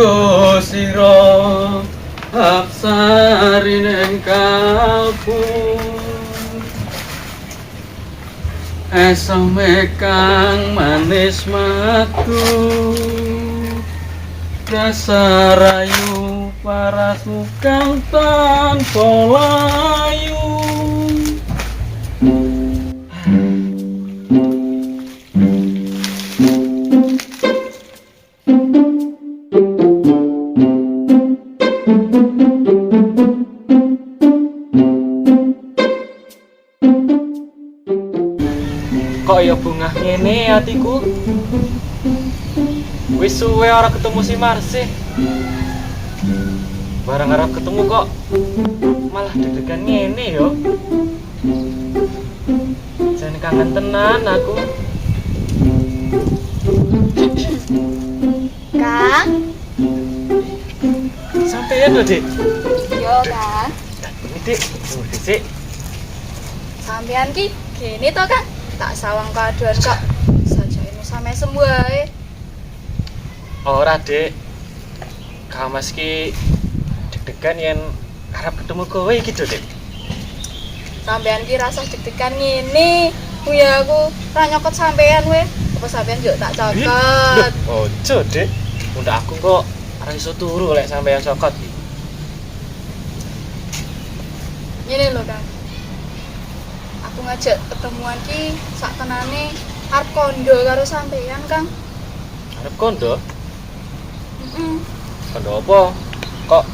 Nggo sira apsari ning kabung esome kang manis madu dasar ayu parasmu kang tanpa layu. Kok ya bungah ngene atiku. Wis suwe ora ketemu si Marsi. Barang arep ketemu kok malah deg-degan ngene yo. Jan kangen tenan aku. Kang, Sampeyan lho, Dik. yo Kang. Ini Dik, tunggu dhisik. Sampean ki gini to Kang. Tak sawang kaduan kok. Sajane sampe sembuh ae. Ora, Dik. Kamas ki deg-degan yen arep ketemu kowe iki lho, Dik. Sampean ki rasa deg-degan ngene. Ya aku ra nyokot sampean we. Apa sampean yo tak cokot. Ojo, Dik. Mundak aku kok ora iso turu lek sampeyan sokot iki. Ngene lho Kang. Aku ngajak ketemuan ki sak tenane arep kondo karo sampean Kang. Arep kondo? Heeh. Kondo apa? Kok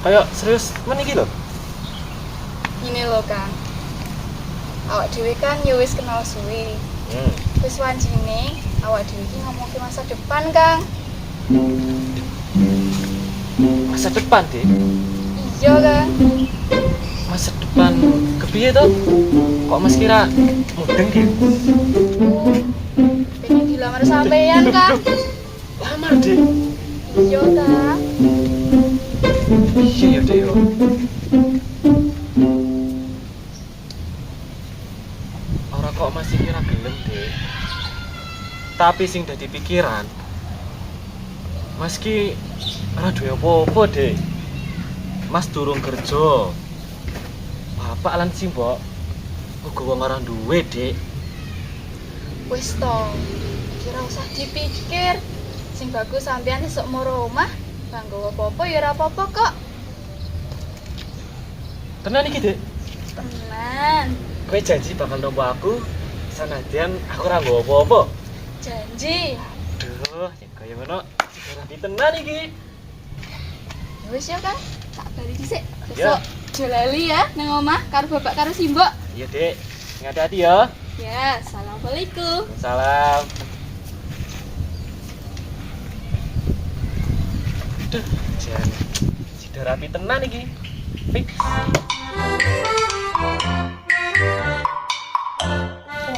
kayak serius men iki lho? Ngene lho Kang. Awak dhewe kan ya wis kenal suwe. Wis wancine awak dhewe iki ngomongke masa depan Kang. Masa depan, Dik. Iya Kang. Masa depan kepiye to? Kok Mas kira mudeng ki? Pengen dilamar sampean Kang. Lamar, Dik. Iya Kang. Iya ya, Dik. Yo. Ora kok masih kira gelem, Dik. Tapi sing dadi pikiran Mas ki ora duwe apa-apa, Dik. Mas durung kerja. Bapak lan simbok uga wong ora duwe, Dik. Wis to. Kira usah dipikir. Sing bagus sampean esuk moro omah, kanggo apa-apa ya ora apa-apa kok. Tenan iki, Dik. Tenan. Kowe janji bakal nampa aku sanadyan aku ora nggawa apa-apa. Janji. Duh, yen kaya ngono ora tenan iki. Ya wis ya Kang. Tak bali dhisik. Ya. Besok jolali ya nang omah karo bapak karo simbok. Iya, Dik. Hati-hati ya. Ya, assalamualaikum. Salam. Duh, jan sida rapi tenan iki. Fix.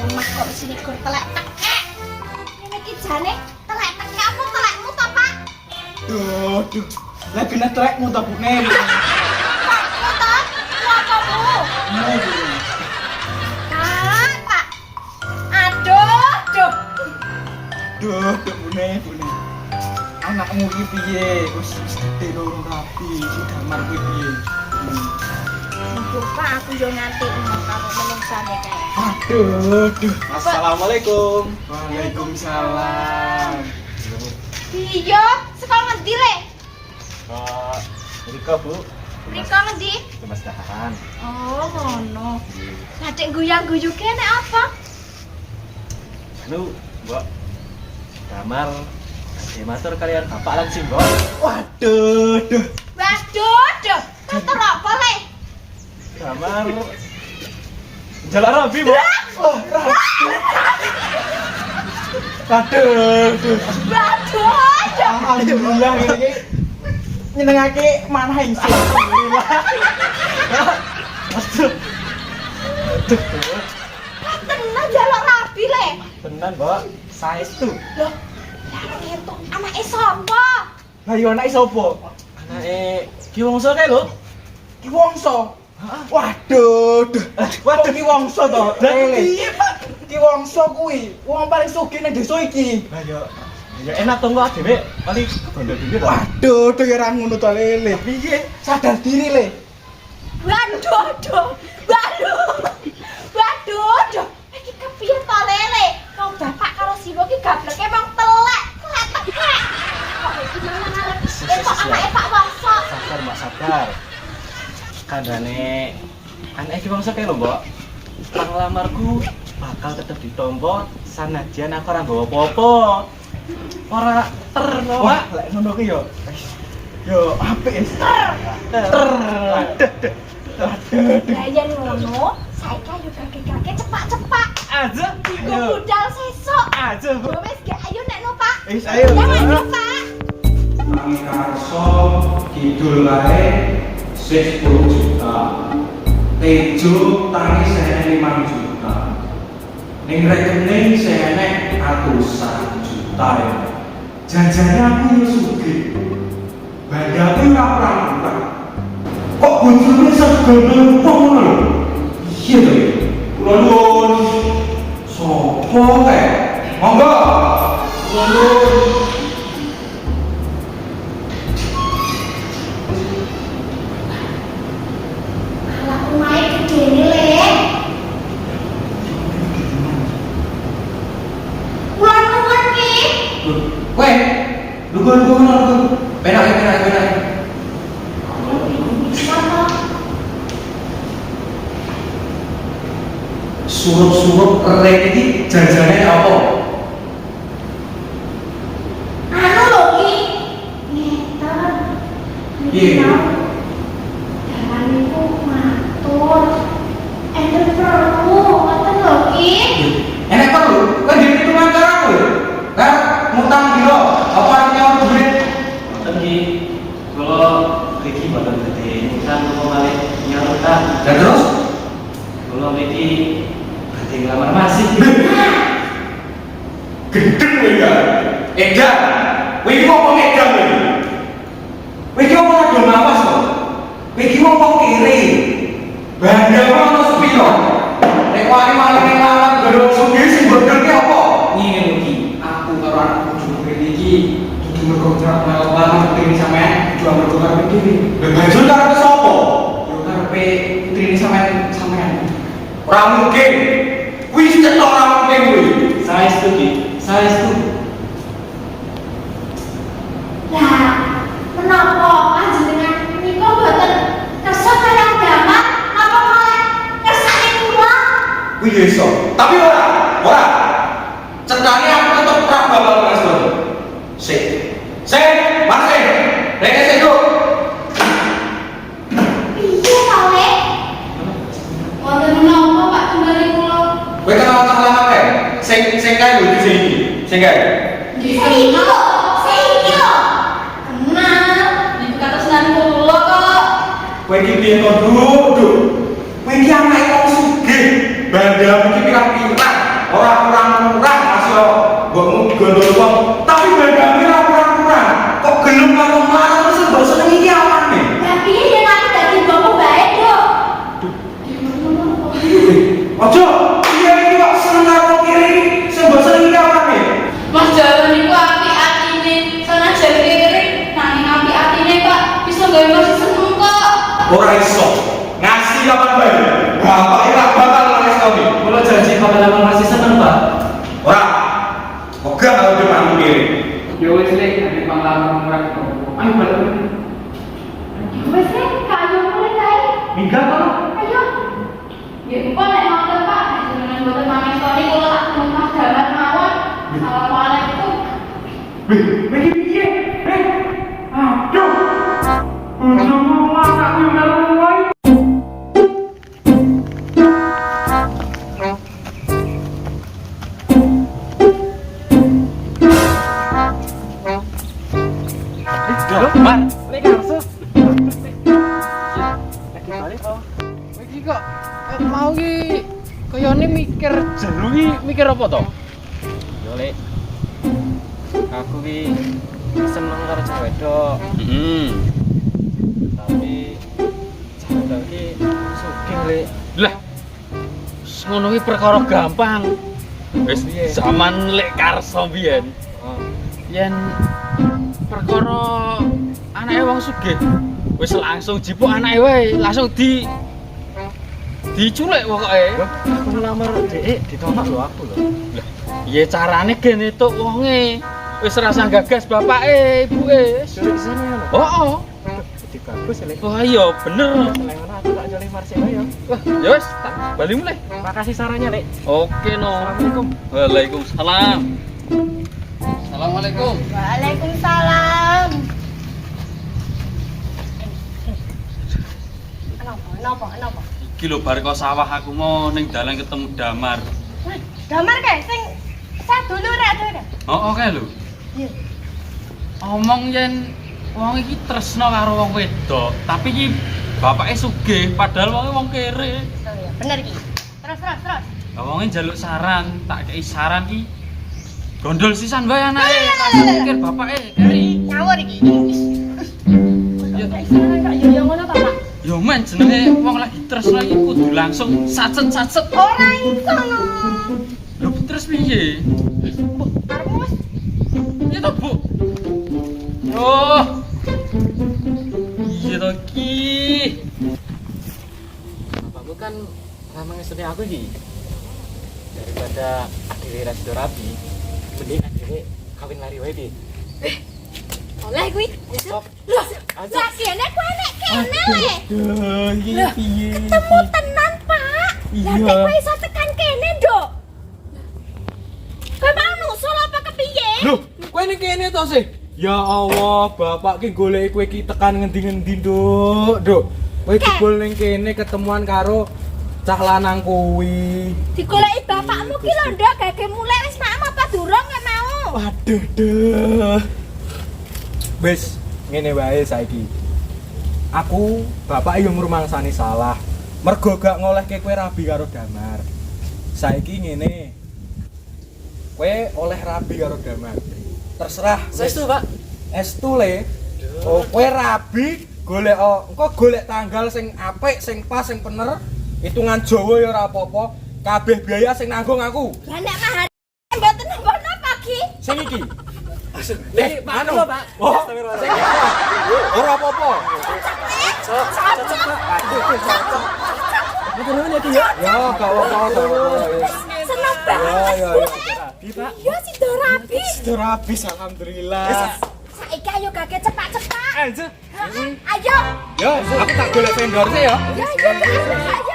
Omah kok sini gur telek tekek. Ini iki jane telek tekek apa telekmu to, Pak? Duh. Lah kena trekmu ta Bune. Telekmu to? Apa-mu? Kan, Pak. Aduh. Duh, Bune. Anakmu iki piye? Wis gede lho rapi, damar kuwi piye? Mumpung Pak aku yo nganti karo menungsane kae. Aduh. Assalamualaikum. Waalaikumsalam. Iya, sekolah ngendi le? Kok Rika, Bu? Rika ngendi? Mas Dahan. Oh, ngono. Lah dek guyang-guyu kene apa? Anu, Mbok. Damar badhe matur kalian Bapak lan Simbok. Waduh. Waduh. Motor apa le? Damar jalan rabi, Mbok. Wah, Waduh. Waduh. Alhamdulillah ini nyenengake manahing sih. Alhamdulillah. Aduh. Tenan jaluk rabi le. Tenan, Mbok. Saestu. Loh, itu anake sapa? Lah yo anake sapa? Anake Ki Wongso kae lho. Ki Wongso. Waduh. Waduh Ki Wongso to. Lah piye, Pak? Ki Wongso kuwi wong paling sugih ning desa iki. Lah yo Ya enak to kok dhewe kali bondo dhewe to. Waduh, tuh ya ra ngono to Le. Piye? Sadar diri Le. Waduh. Iki kepiye to Lele? Kau bapak karo Simo ki gableke emang telek. Kok iki mangan arep kok anake Pak Wangsa. Sabar Mbak sabar. Kandane anak iki wong sake lho Mbok. Panglamarku bakal tetep ditampa sanajan aku ora nggawa apa-apa. Ora ter kok, Wah, Pak. lek ngono ki yo apik wis. Lah yen ngono, saiki ayo kakek-kakek cepak-cepak. Aja. Iku budal sesuk. Aja. Yo wis ge ayo nek no Pak. Wis ayo. Jangan Pak. Kami karso kidul lae 10 juta. Tejo tangi sehene 5 juta. Ning rekening sehene ratusan juta ya. Janjane aku yo sugih. Bandaku ora pernah. Kok bojone segene wong ngono lho. Iya to ya. Kula nuwun. Sopo kae? Monggo. Kula nuwun. Ala omahe gedene Le. Kula nuwun ki. Weh, lugu. Penak. Bisa to. Surup-surup rene iki janjane apa? Anu lho ki. Ngeten. Piye? Dalan niku matur. Enten perlu ngoten lho ki. Enak perlu, kan dhewe itu mancar aku lho. Kan ngutang piro? Apa nyaur duit? Mboten iki. Kula mriki mboten badhe ngutang kok malih nyarutan. Dan terus Kula mriki badhe nglamar masih. gendeng kowe ya. Edan. Kowe iki apa edan kowe? Kowe iki apa ado napas kok? Kowe iki apa kiri? Bandha ono sepiro? Nek wani malah ning lawan garo sugih sing benerke apa? Ngene lho Ki, aku karo anak bojoku kene iki dudu berkontrak melok banget putri sampean, jual berkontrak begini. Lah banjur karepe sapa? Yo karepe putri sampean. Ora mungkin. Kuwi cetok ora mungkin kuwi. Saestu Ki, saestu. Lah, menapa panjenengan niku mboten kersa kaya damat napa malah kersane kula? Kuwi ya iso. Tapi ora. Cetane aku tetep ora bakal ngasih. Sik. Masih. Rek sik yo. Piye ta Le? Wonten menapa Pak Tunggali kula? Kowe kenal lama kae? Sing kae lho di sini. Sing kae. Saiki lho. Kenal. Niku kados nan kula kok. Kowe iki piye to, Duk? Kowe iki anake wong sugih. Bandamu iki pirang-pirang. Ora kurang-kurang masih yo mbokmu gondol wong. Tapi bandamu ora kurang-kurang. Kok gelem karo marang wis mbok seneng iki awane. Lah piye yen aku dadi mbokmu bae, Duk? Ojo, iya iki kok seneng karo kiri. Sing mbok seneng iki awane. Mas Jawa niku apik-atine, sanajan kiri nanging apik-atine Pak bisa gawe masih seneng kok. Ora iso. Ngasih kapan bae. Bapak ora bakal ngrestoni. Kula janji bakal masih seneng, Pak. Ora. Moga kalau depanmu kiri. Yo wis Le, nek panglaman ora ketemu. Ayo balik. Wis Le, kayu mulai kae. Minggat to. Ayo. Nggih kok nek ngoten Pak, nek jenengan mboten mangestoni kula tak rumah dalan mawon. Assalamualaikum. Wih, piye? Aduh. Bojomu anakku melu wae. Mar, lek karso. Lagi balik kok. Iki kok mau ki kayane mikir jero ki mikir apa to? Yo lek. Aku ki seneng karo cewek wedok. Tapi cewek wedok ki sugih lek. Lah. Ngono ki perkara gampang. Wis Piye? zaman lek karso biyen. Oh, yen perkara anake wong sugih wis langsung jipuk anake wae, langsung diculik pokoke. Aku ngelamar dhek ditolak lho aku lho. Lah, piye carane gen entuk wonge? Wis rasa gagas bapake, ibuke. Culik sini ngono. Oh. Jadi bagus lek. Wah iya bener. Lek ngono aku tak nyoleh Marcelo ya. Wah, ya wis tak bali mulih. Makasih sarannya, Lek. Oke no. Assalamualaikum. Waalaikumsalam. Assalamualaikum. Waalaikumsalam. Kenapa? Iki lho bar kok sawah aku mau ning dalan ketemu Damar. Damar kae sing saya dulu rek dhewe. Oh, oke lho. Iya. Omong yen wong iki tresno karo wong wedok, tapi iki bapake sugih padahal wonge wong kere. Oh iya, bener iki. Terus. Lah wonge njaluk saran, tak kei saran iki. Gondol sisan wae anake. Mikir bapake keri. Ngawur iki. Ya Ya ngono ta, Pak? yo men jenenge wong lagi tresno iki kudu langsung sacet-sacet. Ora iso no. Lho terus piye? Karepmu wis Iya toh, Bu. Oh. Iya toh, Ki. Bapakku kan lama ngeseni aku iki. Daripada akhirnya rasido rabi, mending akhirnya kawin lari wae Ki. oleh kuwi. Sok. Loh, lah kene kuwi nek kene le. Duh, iki piye? Ketemu tenan, Pak. Lah Iya. nek kowe iso tekan kene, Nduk. Kowe mau nusul apa kepiye? Loh, kowe ning kene to sih? Ya Allah, bapak ki goleki kowe ki tekan ngendi-ngendi, Nduk. Nduk, kowe jebul ning kene ketemuan karo cah lanang kuwi. Digoleki bapakmu ki lho, Nduk, gage mulai wis maem apa durung nek mau? Waduh, duh. Wis, ngene wae saiki. Aku bapak yo ngrumangsani salah. Mergo gak ngolehke kowe rabi karo Damar. Saiki ngene. Kowe oleh rabi karo Damar. Terserah. Saestu, Pak. Estu le. Oh, kowe rabi golek engko golek tanggal sing apik, sing pas, sing bener. Hitungan Jawa ya ora apa-apa. Kabeh biaya sing nanggung aku. Lah nek mahar mboten napa-napa ki. Sing iki. Nek, Pak, anu. lho, Pak. Oh, Astagfirullah. sing iki. Ora apa-apa. Nuwun ya Ki ya. Ya, gak apa-apa. Seneng banget. Ya. Di, Pak. Ya si rapi. Sudah habis, alhamdulillah. Saiki ayo gage cepat-cepat. Aja. Ayo. Ya, aku tak golek vendor sih ya. Ya, ayo.